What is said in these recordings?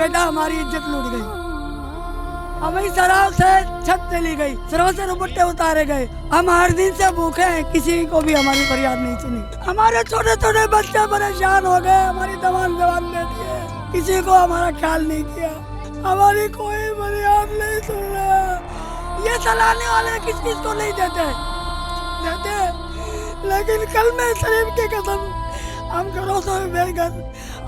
बेटा हमारी इज्जत लूट गई। हमें शराब से छत चली गई, सरों से दुपट्टे उतारे गए। हम हर दिन से भूखे हैं, किसी को भी हमारी फरियाद नहीं सुनी। हमारे छोटे छोटे बच्चे परेशान हो गए, हमारी जवान बेटी है, किसी को हमारा ख्याल नहीं किया, हमारी कोई फरियाद नहीं सुन रहा। ये चलाने वाले किस किस को नहीं देते, लेकिन कल में शरीफ की कसम हम घरों से बेघर,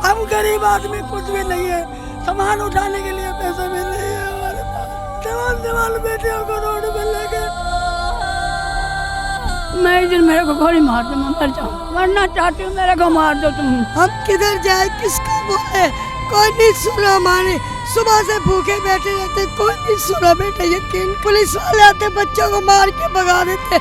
हम गरीब आदमी, कुछ भी नहीं है, सामान उठाने के लिए पैसे भी नहीं है हमारे पास। जवान बेटियों को रोड पे लेके मैं इस दिन मेरे को गोली मार दो, मैं मर जाऊँ, मरना चाहती हूँ, मेरे को मार दो तुम। हम किधर जाए, किसको बोले, कोई नहीं सुना हमारे। सुबह से भूखे बैठे रहते, कोई नहीं सुना बेटा। यकीन पुलिस वाले आते, बच्चों को मार के भगा देते।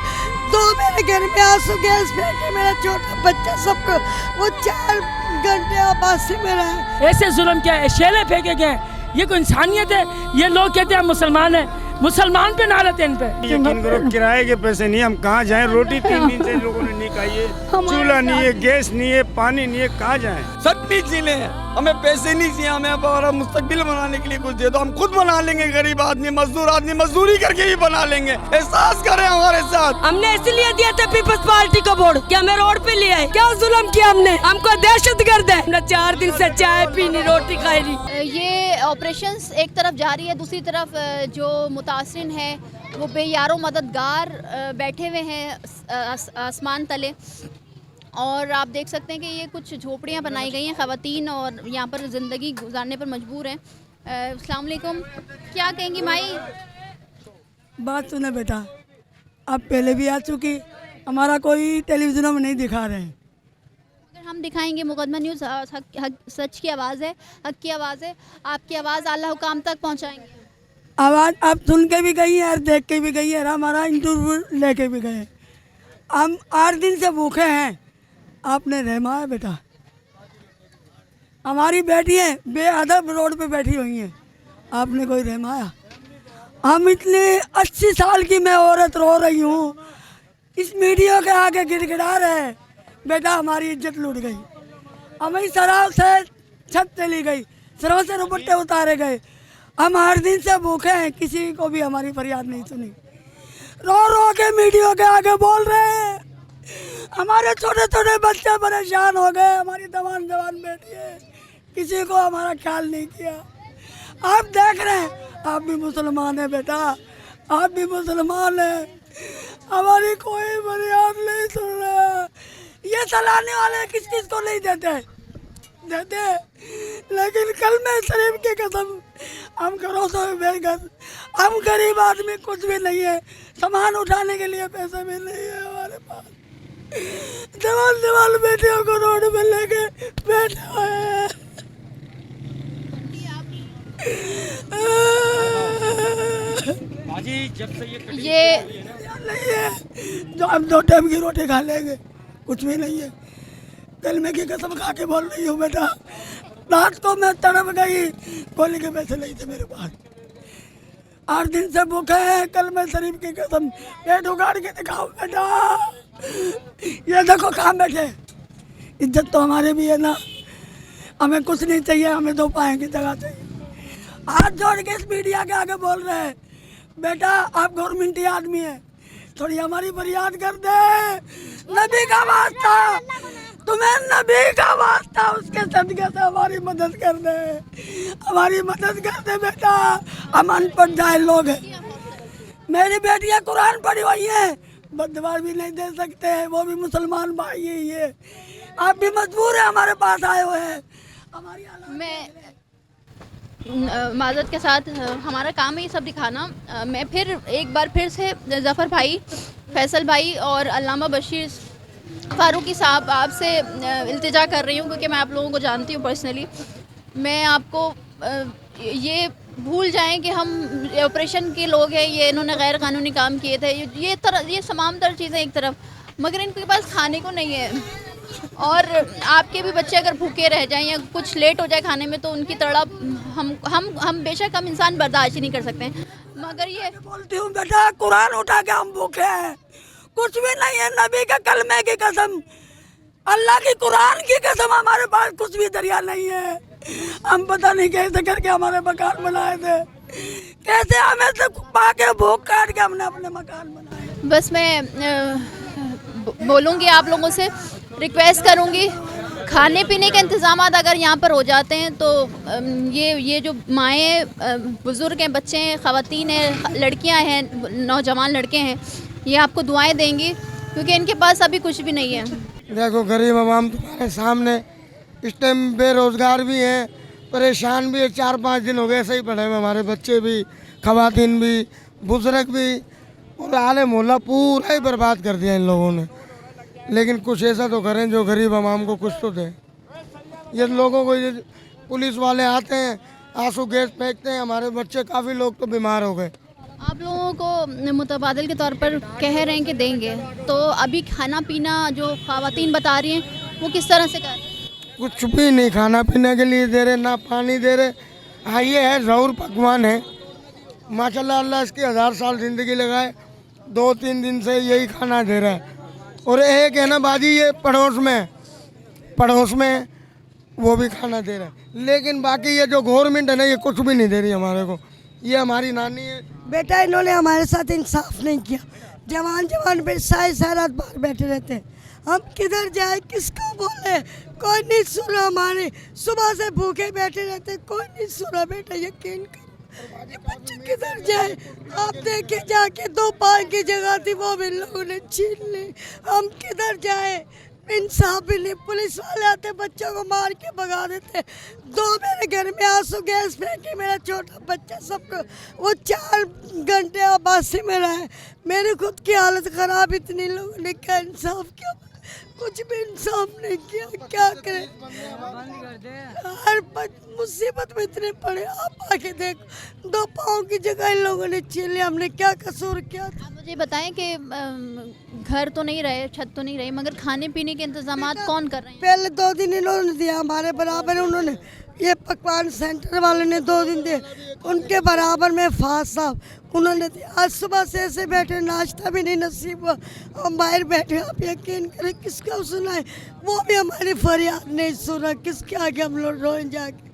दो मेरे घर में आंसू गैस फेंके, मेरा छोटा बच्चा, सबको वो 4 घंटे आबासी में रहे। ऐसे जुल्म क्या है, शेले फेंके गए, ये कोई इंसानियत है? ये लोग कहते हैं हम मुसलमान हैं, मुसलमान पे नारत है इन पे। यकीन करो किराए के पैसे नहीं, हम कहाँ जाएं? रोटी 3 दिन से लोगों ने नहीं खाई है, चूल्हा नहीं है, गैस नहीं है, पानी नहीं है, कहाँ जाएं? सब भी चीजें हैं, हमें पैसे नहीं चाहिए, हमें हमारा मुस्तकबिल बनाने के लिए कुछ दे दो, हम खुद बना लेंगे। गरीब आदमी, मजदूरी करके भी बना लेंगे। एहसास करें हमारे साथ। हमने इसलिए दिया था पीपल्स पार्टी को वोट कि हमें रोड पे लिया है, क्या जुल्म किया हमने, हमको दहशतगर्द है। हमने 4 दिन से चाय पीनी, रोटी खाई रही। ये ऑपरेशंस एक तरफ जारी है, दूसरी तरफ जो मुतासिन है वो बेयारो मददगार बैठे हुए हैं आसमान तले। और आप देख सकते हैं कि ये कुछ झोपड़ियाँ बनाई गई हैं, ख़वातीन और यहाँ पर ज़िंदगी गुजारने पर मजबूर हैं। अस्सलाम वालेकुम, क्या कहेंगी माई? बात सुने बेटा, अब पहले भी आ चुकी, हमारा कोई टेलीविजनों में नहीं दिखा रहे हैं। अगर हम दिखाएंगे, मुकदमा न्यूज़ सच की आवाज़ है, हक की आवाज़ है, आपकी आवाज़ आला हुकाम तक पहुँचाएंगे। आवाज़ आप सुन के भी गई है और देख के भी गई है, हमारा इंटरव्यू लेके भी गए। हम 8 दिन से भूखे हैं, आपने रहमाया बेटा। हमारी बेटियाँ बेअदब रोड पे बैठी हुई हैं, आपने कोई रहमाया? हम इतनी 80 साल की मैं औरत रो रही हूँ, इस मीडिया के आगे गिड़गिड़ा रहे। बेटा हमारी इज्जत लूट गई, हमें शराब से छत चली गई, सरों से दुपट्टे उतारे गए। हम हर दिन से भूखे हैं, किसी को भी हमारी फरियाद नहीं सुनी। रो रो के मीडिया के आगे बोल रहे हैं, हमारे छोटे छोटे बच्चे परेशान हो गए, हमारी जवान बेटी है, किसी को हमारा ख्याल नहीं किया। आप देख रहे हैं, आप भी मुसलमान हैं बेटा, आप भी मुसलमान हैं, हमारी कोई फरियाद नहीं सुन रहा। ये चलाने वाले किस किस को नहीं देते, लेकिन कल में शरीफ की कसम हम घरों से बेघर, हम गरीब आदमी, कुछ भी नहीं है, सामान उठाने के लिए पैसे भी नहीं है हमारे पास। जवान बेटियों को रोड पे लेके बैठे हुए हैं। ये नहीं है जो हम 2 टाइम की रोटी खा लेंगे, कुछ भी नहीं है। कलमे की कसम खा के बोल रही हूँ बेटा, रात को मैं तड़प गई, गोली के पैसे नहीं थे मेरे पास। 8 दिन से भूखे हैं, कलमे शरीफ की कसम, पेट उगाड़ के दिखाओ बेटा। ये देखो कहाँ बैठे, इज्जत तो हमारे भी है ना, हमें कुछ नहीं चाहिए, हमें 2 पाए की जगह चाहिए। हाथ जोड़ के इस मीडिया के आगे बोल रहे हैं, बेटा आप गवर्नमेंटी आदमी है, थोड़ी हमारी फरियाद कर दे, नबी का वास्ता, तुम्हें नबी का वास्ता, उसके सदके से हमारी मदद कर दे, हमारी मदद कर दे बेटा। हम अनपढ़ जाहिल लोग हैं, मेरी बेटियां कुरान पढ़ी हुई हैं, बददुआ भी नहीं दे सकते, वो भी मुसलमान भाई ही है। आप भी मजबूर है, हमारे पास आए हुए हैं। हमारी मैं माजरत के साथ, हमारा काम है ये सब दिखाना। मैं फिर एक बार फिर से ज़फ़र भाई, फैसल भाई और अल्लामा बशीर फ़ारूकी साहब आपसे इल्तिजा कर रही हूँ, क्योंकि मैं आप लोगों को जानती हूँ पर्सनली। मैं आपको ये भूल जाएं कि हम ऑपरेशन के लोग हैं, ये इन्होंने गैर कानूनी काम किए थे, ये तमाम तर चीज़ें एक तरफ, मगर इनके पास खाने को नहीं है। और आपके भी बच्चे अगर भूखे रह जाएं या कुछ लेट हो जाए खाने में, तो उनकी तड़प हम बेशक हम इंसान बर्दाश्त ही नहीं कर सकते, मगर ये बोलती हूँ बेटा, कुरान उठा के हम भूखे हैं, कुछ भी नहीं है, नबी के कलमे की कसम, अल्लाह की कुरान की कसम, हमारे पास कुछ भी दरिया नहीं है। हम पता नहीं कैसे करके हमारे मकान बनाए थे, कैसे हमें तो पाके भूख काट के हमने अपने मकान बनाए। बस मैं बोलूँगी आप लोगों से, रिक्वेस्ट करूँगी, खाने पीने के इंतज़ाम अगर यहाँ पर हो जाते हैं तो ये जो माएँ, बुज़ुर्ग हैं, बच्चे हैं, ख़वातीन हैं, लड़कियाँ हैं, नौजवान लड़के हैं, ये आपको दुआएं देंगी क्योंकि इनके पास अभी कुछ भी नहीं है। देखो गरीब आवाम तुम्हारे सामने इस टाइम बेरोज़गार भी हैं, परेशान भी है। 4-5 दिन हो गए ऐसे ही पड़े हुए, हमारे बच्चे भी, ख़वातीन भी, बुज़ुर्ग भी, और आले मोहल्ला पूरा ही बर्बाद कर दिया इन लोगों ने। लेकिन कुछ ऐसा तो करें जो गरीब आवाम को कुछ तो दें। ये लोगों को, ये पुलिस वाले आते हैं, आंसू गैस फेंकते हैं, हमारे बच्चे काफ़ी लोग तो बीमार हो गए। आप लोगों को मुतबादिल के तौर पर कह रहे हैं कि देंगे, तो अभी खाना पीना जो ख़वातीन बता रही हैं वो किस तरह से कर रहे हैं? कुछ भी नहीं खाना पीने के लिए दे रहे, ना पानी दे रहे। हाँ ये है ज़रूर पकवान है, माशाल्लाह अल्लाह इसकी 1000 साल ज़िंदगी लगाए। 2-3 दिन से यही खाना दे रहा है। और एक है ना बाजी, ये पड़ोस में वो भी खाना दे रहा है। लेकिन बाकी ये जो गवर्नमेंट है ना, ये कुछ भी नहीं दे रही हमारे को। ये हमारी नानी है। बेटा इन्होंने हमारे साथ इंसाफ नहीं किया। जवान पे सारी रात बाहर बैठे रहते हैं। हम किधर जाए, किसको बोले, कोई नहीं सुना। हमारे सुबह से भूखे बैठे रहते, कोई नहीं सुना। बेटा यकीन कर, ये बच्चे किधर जाए? आप देखे जाके 2 पाँव की जगह थी वो भी लोगों ने छीन ली। हम किधर जाए? इंसाफ भी नहीं। पुलिस वाले आते बच्चों को मार के भगा देते। 2 मेरे घर में आंसू गैस फेंके, मेरा छोटा बच्चा सबको, वो 4 घंटे आबासी में रहा है। मेरी खुद की हालत ख़राब, इतनी लोगों ने क्या इंसाफ किया? कुछ भी इंसाफ नहीं किया। क्या करें, हर मुसीबत में इतने पड़े। आप आके देखो, 2 पाँव की जगह इन लोगों ने छीन लिया। हमने क्या कसूर किया था? आप मुझे बताएं कि घर तो नहीं रहे, छत तो नहीं रही, मगर खाने पीने के इंतजाम कौन कर रहे हैं? पहले 2 दिन इन्होंने दिया, हमारे बराबर उन्होंने, ये पकवान सेंटर वाले ने 2 दिन दिए, उनके बराबर में फाज साहब उन्होंने दिया। आज सुबह से ऐसे बैठे, नाश्ता भी नहीं नसीब हुआ, हम बाहर बैठे। आप यकीन करें, किसका सुनाए? वो भी हमारी फरियाद नहीं सुना। किसके आगे हम लोग रोएं जाके?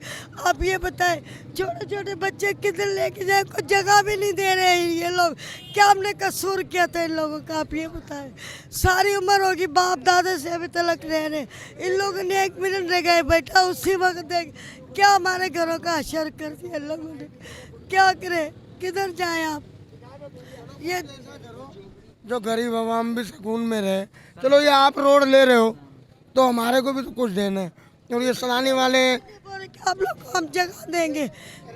आप ये बताएं, छोटे छोटे बच्चे किधर लेके जाए? कोई जगह भी नहीं दे रहे हैं ये लोग। क्या हमने कसूर किया था इन लोगों का? आप ये बताएं। सारी उम्र होगी, बाप दादा से अभी तक रह रहे। इन लोगों ने 1 मिनट रह गए बैठा, उसी वक्त देख क्या हमारे घरों का असर कर दिया इन लोगों ने। क्या करें, किधर जाए आप? ये जो गरीब आवाम भी सुकून में रहे। चलो ये आप रोड ले रहे हो तो हमारे को भी तो कुछ देना है। और ये सलानी वाले बोले कि आप लोग को हम जगह देंगे,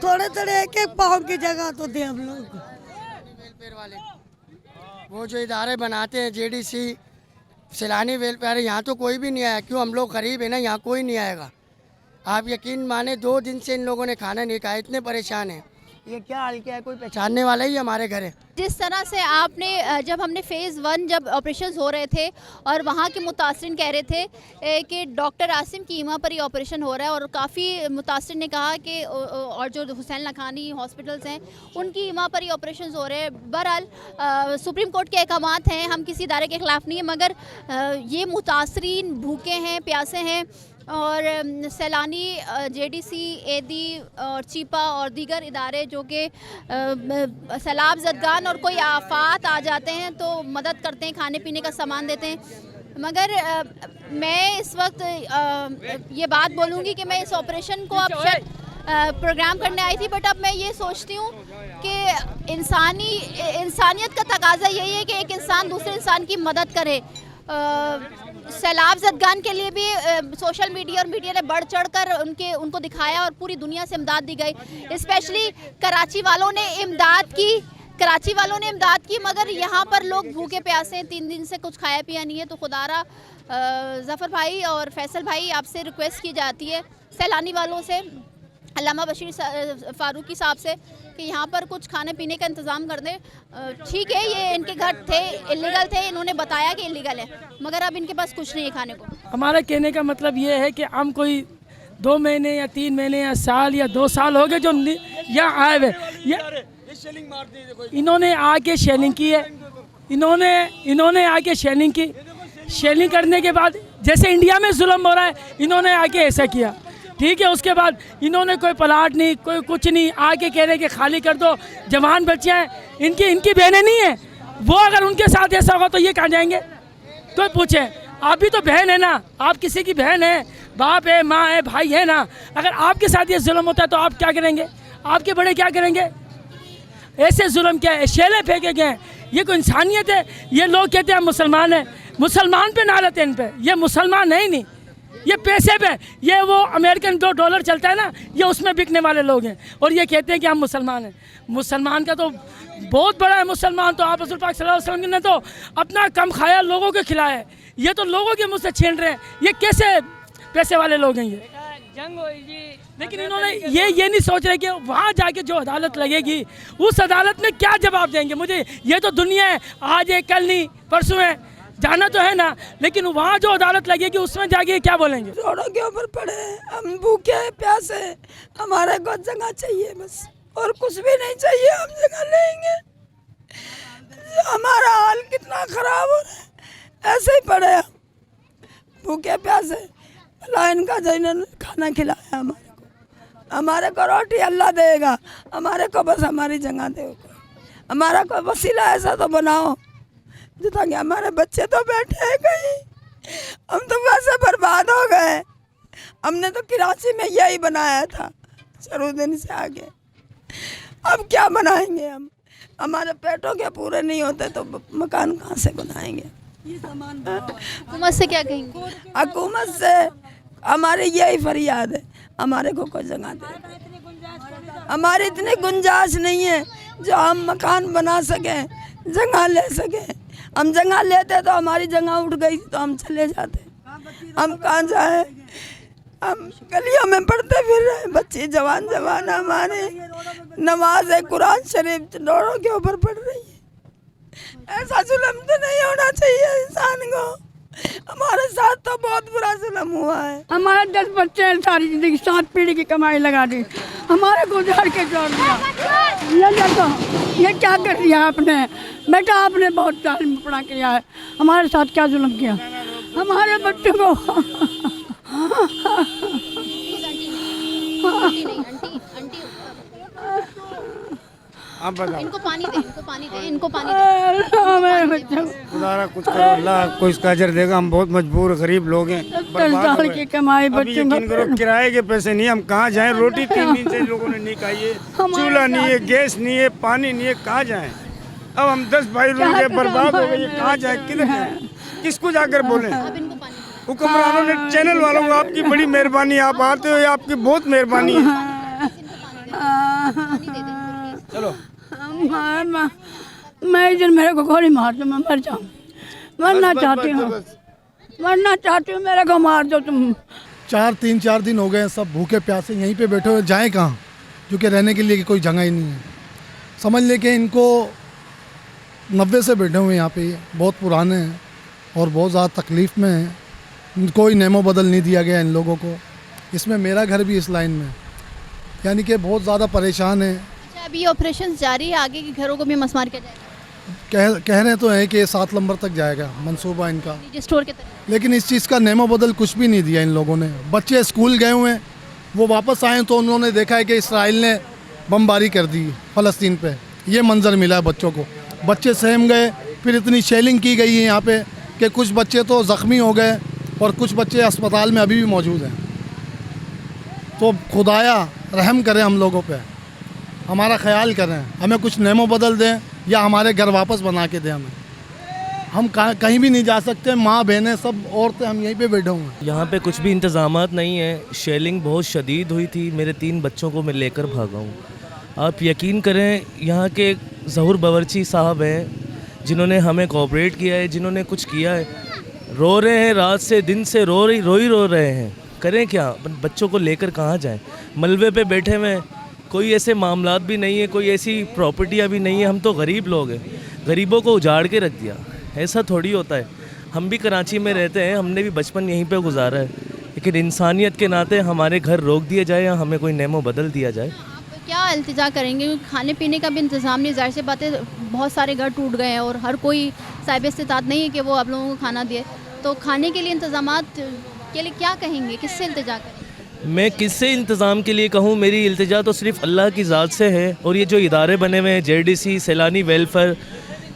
थोड़े 1-1 पाँव की जगह तो दें हम लोग को। वो जो इदारे बनाते हैं JDC, सैलानी वेलफेयर, यहाँ तो कोई भी नहीं आया। क्यों? हम लोग गरीब है ना, यहाँ कोई नहीं आएगा। आप यकीन माने 2 दिन से इन लोगों ने खाना नहीं खाया, इतने परेशान हैं। ये क्या हाल क्या है? कोई पहचानने वाला ही हमारे घर है। जिस तरह से आपने, जब हमने फ़ेज़ 1 जब ऑपरेशन हो रहे थे और वहाँ के मुतासरीन कह रहे थे कि डॉक्टर आसिम की ईमा पर ही ऑपरेशन हो रहा है, और काफ़ी मुतासरीन ने कहा कि, और जो हुसैन लखानी हॉस्पिटल्स हैं उनकी ईमा पर ही ऑपरेशन हो रहे हैं। बहरहाल सुप्रीम कोर्ट के अहकामात हैं, हम किसी इदारे के ख़िलाफ़ नहीं है, मगर ये मुतासरीन भूखे हैं, प्यासे हैं, और सैलानी JDC, एदी और चीपा और दीगर इदारे जो कि सैलाब ज़दगान और कोई आफात आ जाते हैं तो मदद करते हैं, खाने पीने का सामान देते हैं। मगर मैं इस वक्त ये बात बोलूँगी कि मैं इस ऑपरेशन को अब शायद प्रोग्राम करने आई थी, बट अब मैं ये सोचती हूँ कि इंसानियत का तकाजा यही है कि एक इंसान दूसरे इंसान की मदद करे। सैलाब ज़दगान के लिए भी सोशल मीडिया और मीडिया ने बढ़ चढ़ कर उनको दिखाया और पूरी दुनिया से इमदाद दी गई। स्पेशली कराची वालों ने इमदाद की, मगर यहाँ पर लोग भूखे प्यासे हैं, 3 दिन से कुछ खाया पिया नहीं है। तो खुदारा ज़फ़र भाई और फैसल भाई, आपसे रिक्वेस्ट की जाती है सैलानी वालों से, अल्लामा बशीर फ़ारूकी साहब से, कि यहाँ पर कुछ खाने पीने का इंतज़ाम कर दें। ठीक है, ये इनके घर थे, इलीगल थे, इन्होंने बताया कि इलीगल है, मगर अब इनके पास कुछ नहीं है खाने को। हमारा कहने का मतलब ये है कि हम कोई 2 महीने या 3 महीने या साल या 2 साल हो गए जो यहाँ आए हुए, इन्होंने आके शेलिंग की है। इन्होंने आके शेलिंग की। शेलिंग करने के बाद जैसे इंडिया में जुल्म हो रहा है, इन्होंने आके ऐसा किया। ठीक है, उसके बाद इन्होंने कोई प्लाट नहीं, कोई कुछ नहीं, आके कह रहे कि खाली कर दो, जवान बच्चे हैं, इनकी बहनें नहीं है, वो अगर उनके साथ ऐसा होगा तो ये कहाँ जाएंगे? कोई पूछे, आप भी तो बहन है ना, आप किसी की बहन है, बाप है, माँ है, भाई है ना, अगर आपके साथ ये जुल्म होता है तो आप क्या करेंगे? आपके बड़े क्या करेंगे? ऐसे जुल्म क्या है? शेले फेंके गए, ये कोई इंसानियत है? ये लोग कहते हैं मुसलमान है, मुसलमान पे नारत है इन पे, ये मुसलमान है ही नहीं, ये पैसे पे, ये वो अमेरिकन $2 चलता है ना, ये उसमें बिकने वाले लोग हैं, और ये कहते हैं कि हम मुसलमान हैं। मुसलमान का तो बहुत बड़ा है मुसलमान, तो आप रसूल पाक सल्लल्लाहु अलैहि वसल्लम ने तो अपना कम खाया लोगों को खिलाया है, ये तो लोगों के मुँह से छीन रहे हैं, ये कैसे पैसे वाले लोग हैं ये? लेकिन इन्होंने ये नहीं सोच रहे कि वहाँ जाके जो अदालत लगेगी उस अदालत में क्या जवाब देंगे मुझे। ये तो दुनिया है, आज है, कल नहीं, परसों है, जाना तो है ना, लेकिन वहाँ जो अदालत लगेगी उसमें जाके क्या बोलेंगे? रोडों के ऊपर पड़े हैं, हम भूखे प्यासे, हमारे को जगह चाहिए बस, और कुछ भी नहीं चाहिए, हम जगह लेंगे। हमारा हाल कितना खराब हो रहा है, ऐसे ही पड़े हम भूखे प्यासे। अल्लाह इनका जिन्होंने खाना खिलाया हमारे को रोटी अल्लाह देगा, हमारे को बस हमारी जगह दे, हमारा कोई वसीला ऐसा तो बनाओ जितना कि हमारे बच्चे तो बैठे हैं कहीं, हम तो वैसे बर्बाद हो गए। हमने तो कराची में यही बनाया था शरुद्दीन से आगे, अब क्या बनाएंगे हम? हमारे पेटों के पूरे नहीं होते तो मकान कहाँ से बनाएंगे? हुकूमत से क्या कहेंगे? हुकूमत से हमारी यही फरियाद है, हमारे को कोई जगह दे। हमारी इतनी गुंजाइश नहीं है जो हम मकान बना सकें, जगह ले सकें। हम जगह लेते तो हमारी जगह उठ गई तो हम चले जाते, हम कहाँ जाए? हम गलियों में पढ़ते फिर रहे, बच्चे जवान हमारे, नमाज है, कुरान शरीफ रोडों के ऊपर पढ़ रही है। ऐसा जुल्म तो नहीं होना चाहिए इंसान को, हमारे साथ तो बहुत बुरा जुल्म हुआ है। हमारे 10 बच्चे हैं, सारी जिंदगी 7 पीढ़ी की कमाई लगा दी, हमारे को उजाड़ के छोड़ दिया। ये देखो, ये क्या कर दिया आपने? बेटा आपने बहुत जालिम पड़ा किया है, हमारे साथ क्या जुल्म किया हमारे बच्चों को। आप बताओ। इनको पानी दे, इनको पानी दे, इनको पानी दे। खुदा कुछ करो, अल्लाह को इसका अजर देगा। हम बहुत मजबूर गरीब लोग हैं, बर्बाद हो गए। की कमाई अभी यकीन करो किराए के पैसे नहीं, हम कहाँ जाएं? रोटी 3 दिन से लोगों ने नहीं खाई है, चूल्हा नहीं है, गैस नहीं है, पानी नहीं है, कहाँ जाएं? अब हम 10 भाई रूम के बर्बाद हो गए, कहाँ जाए, किधर जाए, किसको जाकर बोले? हुक्मरानों ने, चैनल वालों को आपकी बड़ी मेहरबानी, आप आते हो, आपकी बहुत मेहरबानी है। चलो मैं इधर मेरे को गोली मार दो, मैं मर जाऊँ, मरना चाहती हूँ, मरना चाहती हूँ, मेरे को मार दो तुम। 3-4 दिन हो गए सब भूखे प्यासे यहीं पे बैठे हुए, जाएं कहाँ? क्योंकि रहने के लिए कोई जगह ही नहीं है। समझ ले कि इनको 90 से बैठे हुए यहाँ पे, बहुत पुराने हैं और बहुत ज़्यादा तकलीफ़ में हैं। कोई नेमो बदल नहीं दिया गया इन लोगों को। इसमें मेरा घर भी इस लाइन में, यानी कि बहुत ज़्यादा परेशान है। अभी ऑपरेशन जारी है, आगे के घरों को भी मसमार किया जाएगा? कह रहे तो हैं कि 7 नंबर तक जाएगा मंसूबा इनका, स्टोर के तरह। लेकिन इस चीज़ का नेमो बदल कुछ भी नहीं दिया इन लोगों ने। बच्चे स्कूल गए हुए हैं, वो वापस आए तो उन्होंने देखा है कि इसराइल ने बमबारी कर दी फ़लस्तीन पे। ये मंजर मिला है बच्चों को, बच्चे सहम गए। फिर इतनी शेलिंग की गई है यहाँ पे कि कुछ बच्चे तो ज़ख्मी हो गए और कुछ बच्चे अस्पताल में अभी भी मौजूद हैं। तो खुदाया रहम करें हम लोगों पे, हमारा ख्याल करें, हमें कुछ नेमो बदल दें या हमारे घर वापस बना के दें हमें। हम कहीं भी नहीं जा सकते, माँ बहनें सब औरतें हम यहीं पे बैठे हुए हैं। यहाँ पे कुछ भी इंतज़ामात नहीं है। शेलिंग बहुत शदीद हुई थी, मेरे 3 बच्चों को मैं लेकर भागा हूँ। आप यकीन करें, यहाँ के ज़हूर बावर्ची साहब हैं जिन्होंने हमें कोऑपरेट किया है, जिन्होंने कुछ किया है, रो रहे हैं, रात से दिन से रो रहे हैं। करें क्या? बच्चों को लेकर कहाँ जाएं? मलबे पे बैठे हुए, कोई ऐसे मामलात भी नहीं है, कोई ऐसी प्रॉपर्टियाँ भी नहीं है। हम तो गरीब लोग हैं, गरीबों को उजाड़ के रख दिया। ऐसा थोड़ी होता है। हम भी कराची में रहते हैं, हमने भी बचपन यहीं पे गुजारा है, लेकिन इंसानियत के नाते हमारे घर रोक दिए जाए या हमें कोई नेमो बदल दिया जाए। आप क्या इल्तिजा करेंगे? क्योंकि खाने पीने का भी इंतज़ाम नहीं, जाहिर सी बात है, बहुत सारे घर टूट गए हैं और हर कोई साहिब इस्तिताअत नहीं है कि वो आप लोगों को खाना दिए। तो खाने के लिए इंतज़ामात के लिए क्या कहेंगे, किससे इल्तिजा करेंगे? मैं किससे इंतज़ाम के लिए कहूँ, मेरी इल्तिजा तो सिर्फ अल्लाह की ज़ात से है। और ये जो इदारे बने हुए हैं JDC, सैलानी वेलफेयर,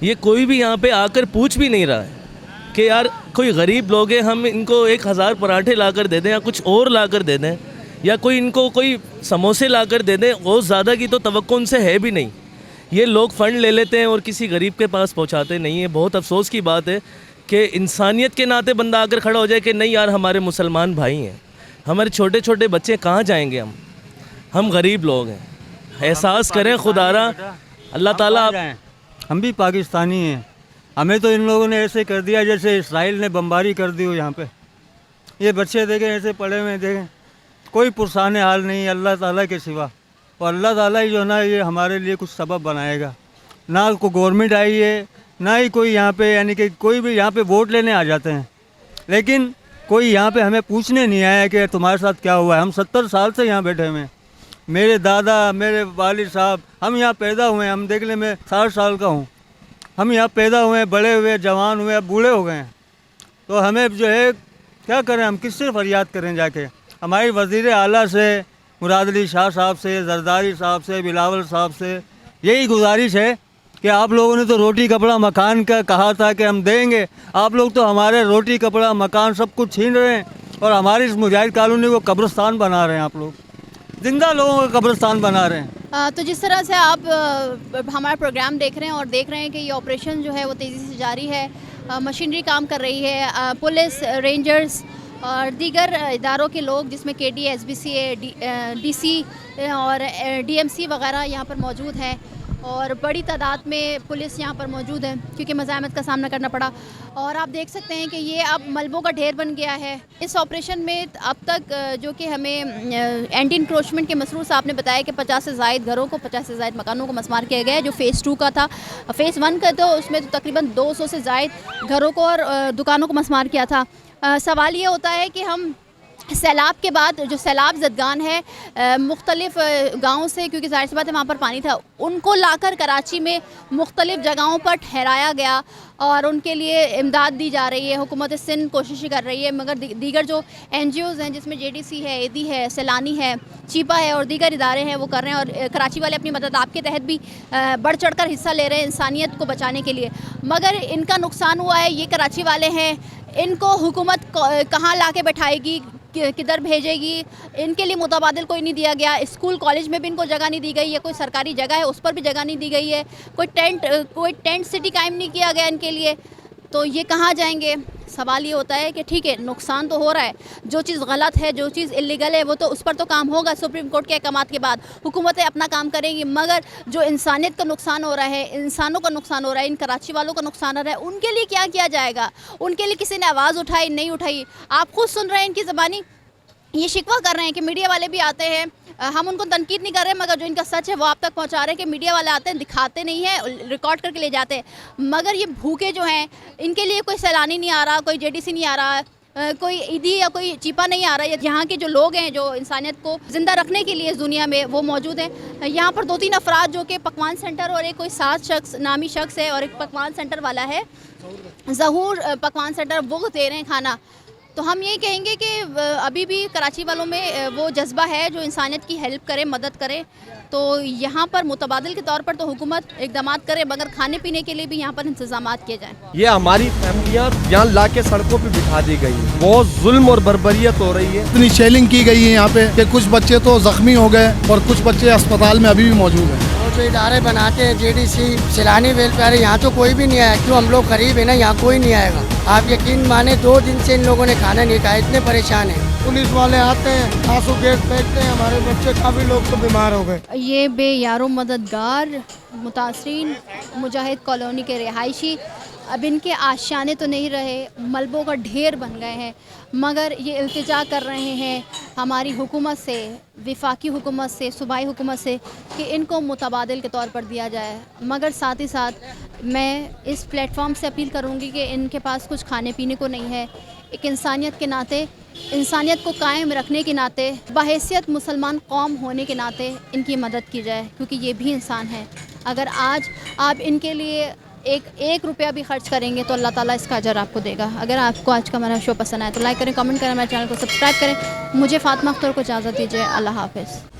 ये कोई भी यहाँ पे आकर पूछ भी नहीं रहा है कि यार कोई गरीब लोग हैं, हम इनको 1000 पराठे ला कर दे दें या कुछ और ला कर दे दें, या कोई इनको कोई समोसे ला कर दे दें, और ज़्यादा की तो तवक्को उनसे है भी नहीं। ये लोग फ़ंड ले लेते हैं और किसी गरीब के पास पहुँचाते नहीं है। बहुत अफसोस की बात है कि इंसानियत के नाते बंदा आकर खड़ा हो जाए कि नहीं यार हमारे मुसलमान भाई हैं, हमारे छोटे छोटे बच्चे कहाँ जाएंगे, हम गरीब लोग हैं। एहसास करें खुदारा, अल्लाह ताला। हम भी पाकिस्तानी हैं, हमें तो इन लोगों ने ऐसे कर दिया जैसे इसराइल ने बमबारी कर दी हो यहाँ पे। ये बच्चे देखें ऐसे पड़े हुए देखें, कोई पुरसाने हाल नहीं अल्लाह ताला के सिवा। और अल्लाह ताला ही जो ना ये हमारे लिए कुछ सबब बनाएगा। ना कोई गवर्नमेंट आई है, ना ही कोई यहाँ पे, यानी कि कोई भी यहाँ पे वोट लेने आ जाते हैं, लेकिन कोई यहाँ पे हमें पूछने नहीं आया कि तुम्हारे साथ क्या हुआ है। हम 70 साल से यहाँ बैठे हुए हैं, मेरे दादा, मेरे वालिद साहब, हम यहाँ पैदा हुए हैं। हम देख ले, मैं 60 साल का हूँ, हम यहाँ पैदा हुए हैं, बड़े हुए, जवान हुए, अब बूढ़े हो गए हैं। तो हमें जो है क्या करें, हम किससे फरियाद करें जाके। हमारी वज़ीर आला से, मुराद अली शाह साहब से, जरदारी साहब से, बिलावल साहब से यही गुजारिश है कि आप लोगों ने तो रोटी कपड़ा मकान का कहा था कि हम देंगे, आप लोग तो हमारे रोटी कपड़ा मकान सब कुछ छीन रहे हैं और हमारी इस मुजाहिद कॉलोनी को कब्रिस्तान बना रहे हैं। आप लोग जिंदा लोगों का कब्रिस्तान बना रहे हैं। तो जिस तरह से आप हमारा प्रोग्राम देख रहे हैं और देख रहे हैं कि ये ऑपरेशन जो है वो तेज़ी से जारी है, मशीनरी काम कर रही है, पुलिस, रेंजर्स और दीगर इदारों के लोग जिसमें KD, SBC, DC और DMC वगैरह यहाँ पर मौजूद हैं और बड़ी तादाद में पुलिस यहाँ पर मौजूद है क्योंकि मज़ाहमत का सामना करना पड़ा। और आप देख सकते हैं कि ये अब मलबों का ढेर बन गया है। इस ऑपरेशन में अब तक जो कि हमें एंटी इंक्रोचमेंट के मसरूर साहब ने बताया कि 50 से ज़ायद घरों को, 50 से ज़ायद मकानों को मस्मार किया गया है। जो फ़ेज़ 2 का था, फ़ेज़ 1 का तो उसमें तो तकरीबन 200 से ज़ायद घरों को और दुकानों को मस्मार किया था। सवाल ये होता है कि हम सैलाब के बाद जो सैलाब ज़दगान है मुख्तलिफ़ गाँव से, क्योंकि ज़ाहिर सी बात है वहाँ पर पानी था, उनको लाकर कराची में मुख्तलिफ़ जगहों पर ठहराया गया और उनके लिए इमदाद दी जा रही है। हुकूमत सिंध कोशिश कर रही है, मगर दीगर जो NGOs हैं जिसमें JDC है, AD है, सैलानी है, चीपा है और दीगर इदारे हैं वो कर रहे हैं। और कराची वाले अपनी मदद आपके तहत भी बढ़ चढ़ कर हिस्सा ले रहे हैं इंसानियत को बचाने के लिए। मगर इनका नुकसान हुआ है, ये कराची वाले हैं, इनको हुकूमत कहाँ ला के बैठाएगी, किधर भेजेगी, इनके लिए मुतबादिल कोई नहीं दिया गया। स्कूल कॉलेज में भी इनको जगह नहीं दी गई है, कोई सरकारी जगह है उस पर भी जगह नहीं दी गई है, कोई टेंट सिटी कायम नहीं किया गया इनके लिए। तो ये कहाँ जाएंगे? सवाल ये होता है कि ठीक है नुकसान तो हो रहा है, जो चीज़ गलत है, जो चीज़ इलीगल है वो तो उस पर तो काम होगा। सुप्रीम कोर्ट के अहकामात के बाद हुकूमतें अपना काम करेंगी, मगर जो इंसानियत का नुकसान हो रहा है, इंसानों का नुकसान हो रहा है, इन कराची वालों का नुकसान हो रहा है, उनके लिए क्या किया जाएगा? उनके लिए किसी ने आवाज़ उठाई? नहीं उठाई। आप खुद सुन रहे हैं इनकी ज़बानी ये शिकवा कर रहे हैं कि मीडिया वाले भी आते हैं, हम उनको तनकीद नहीं कर रहे, मगर जो इनका सच है वो आप तक पहुंचा रहे हैं कि मीडिया वाले आते हैं, दिखाते नहीं हैं, रिकॉर्ड करके ले जाते हैं। मगर ये भूखे जो हैं इनके लिए कोई सैलानी नहीं आ रहा, कोई JDC नहीं आ रहा, कोई ईदी या कोई चीपा नहीं आ रहा है। यहाँ के जो लोग हैं जो इंसानियत को ज़िंदा रखने के लिए इस दुनिया में वो मौजूद हैं। यहाँ पर 2-3 अफराद जो कि पकवान सेंटर और एक कोई 7 शख्स नामी शख्स है और एक पकवान सेंटर वाला है, ज़हूर पकवान सेंटर, वो दे रहे हैं खाना। तो हम ये कहेंगे कि अभी भी कराची वालों में वो जज्बा है जो इंसानियत की हेल्प करे, मदद करे। तो यहाँ पर मुतबादिल के तौर पर तो हुकूमत इक़दाम करे, मगर खाने पीने के लिए भी यहाँ पर इंतजाम किए जाएँ। ये हमारी फैमिलियाँ यहाँ ला के सड़कों पर बिठा दी गई, बहुत जुल्म और बर्बरियत हो रही है। इतनी शेलिंग की गई है यहाँ पे कि कुछ बच्चे तो जख्मी हो गए और कुछ बच्चे अस्पताल में अभी भी मौजूद हैं। जो इदारे बनाते हैं JDC, सैलानी वेलफेयर, यहाँ तो कोई भी नहीं आया। क्यों? हम लोग गरीब है ना, यहाँ कोई नहीं आएगा। आप यकीन माने 2 दिन से इन लोगों ने खाना नहीं खाया, इतने परेशान हैं। पुलिस वाले आते हैं, आंसू गैस फेंकते हैं, हमारे बच्चे काफ़ी लोग तो बीमार हो गए। ये बेयारो मददगार मुतासरीन मुजाहिद कॉलोनी के रिहायशी अब इनके आशियाने तो नहीं रहे, मलबों का ढेर बन गए हैं, मगर ये इल्तिजा कर रहे हैं हमारी हुकूमत से, वफाकी हुकूमत से, सूबाई हुकूमत से कि इनको मुतबादिल के तौर पर दिया जाए। मगर साथ ही साथ मैं इस प्लेटफॉर्म से अपील करूँगी कि इनके पास कुछ खाने पीने को नहीं है। एक इंसानियत के नाते, इंसानियत को कायम रखने के नाते, बहैसियत मुसलमान कौम होने के नाते इनकी मदद की जाए, क्योंकि ये भी इंसान हैं। अगर आज आप इनके लिए एक रुपया भी खर्च करेंगे तो अल्लाह ताला इसका अजर आपको देगा। अगर आपको आज का हमारा शो पसंद आए तो लाइक करें, कमेंट करें, मेरे चैनल को सब्सक्राइब करें। मुझे फातिमा अख्तर को इजाज़त दीजिए। अल्लाह हाफ़िज़।